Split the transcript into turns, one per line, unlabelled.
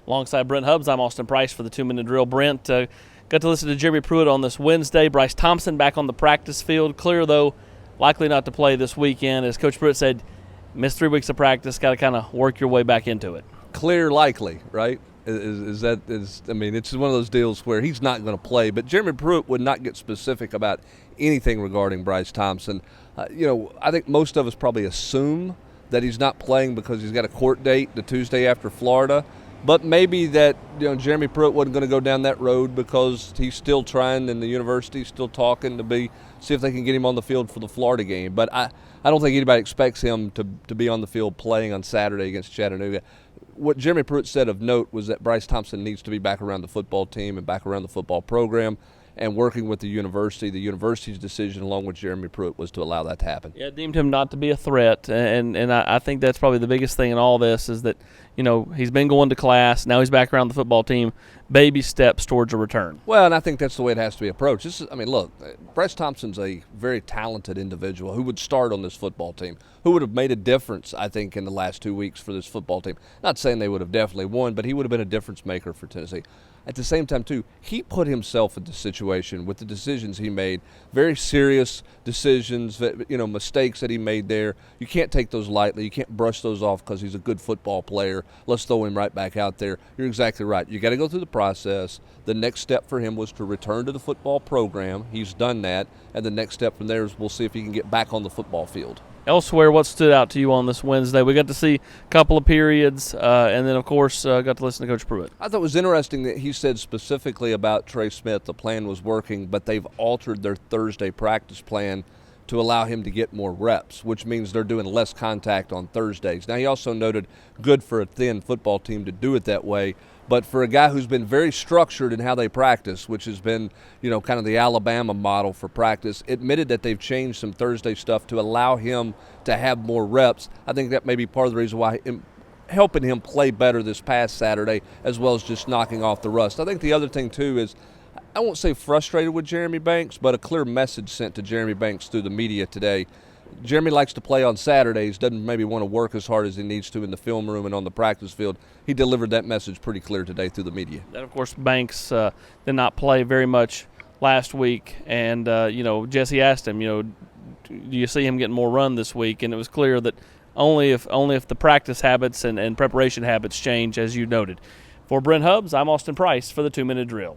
Alongside Brent Hubbs, I'm Austin Price for the 2-Minute Drill. Brent, got to listen to Jeremy Pruitt on this Wednesday. Bryce Thompson back on the practice field. Clear, though, likely not to play this weekend. As Coach Pruitt said, missed 3 weeks of practice, got to kind of work your way back into it.
Clear, likely, right? It's one of those deals where he's not going to play. But Jeremy Pruitt would not get specific about anything regarding Bryce Thompson. I think most of us probably assume that he's not playing because he's got a court date the Tuesday after Florida. But maybe that Jeremy Pruitt wasn't going to go down that road because he's still trying, and the university's still talking to see if they can get him on the field for the Florida game. But I don't think anybody expects him to be on the field playing on Saturday against Chattanooga. What Jeremy Pruitt said of note was that Bryce Thompson needs to be back around the football team and back around the football program and working with the university. The university's decision, along with Jeremy Pruitt, was to allow that to happen.
Yeah, deemed him not to be a threat, and I think that's probably the biggest thing in all this is that, he's been going to class, now he's back around the football team, baby steps towards a return.
Well, and I think that's the way it has to be approached. Look, Bryce Thompson's a very talented individual who would start on this football team, who would have made a difference, I think, in the last 2 weeks for this football team. Not saying they would have definitely won, but he would have been a difference maker for Tennessee. At the same time, too, he put himself in the situation with the decisions he made, very serious decisions, mistakes that he made there. You can't take those lightly. You can't brush those off because he's a good football player. Let's throw him right back out there. You're exactly right. You got to go through the process. The next step for him was to return to the football program. He's done that. And the next step from there is we'll see if he can get back on the football field.
Elsewhere, what stood out to you on this Wednesday? We got to see a couple of periods, and then, of course, got to listen to Coach Pruitt.
I thought it was interesting that he said specifically about Trey Smith, the plan was working, but they've altered their Thursday practice plan to allow him to get more reps, which means they're doing less contact on Thursdays. Now, he also noted good for a thin football team to do it that way, but for a guy who's been very structured in how they practice, which has been, kind of the Alabama model for practice, admitted that they've changed some Thursday stuff to allow him to have more reps. I think that may be part of the reason why helping him play better this past Saturday, as well as just knocking off the rust. I think the other thing, too, is I won't say frustrated with Jeremy Banks, but a clear message sent to Jeremy Banks through the media today. Jeremy likes to play on Saturdays, doesn't maybe want to work as hard as he needs to in the film room and on the practice field. He delivered that message pretty clear today through the media.
And, of course, Banks did not play very much last week. And, Jesse asked him, do you see him getting more run this week? And it was clear that only if the practice habits and preparation habits change, as you noted. For Brent Hubbs, I'm Austin Price for the 2-Minute Drill.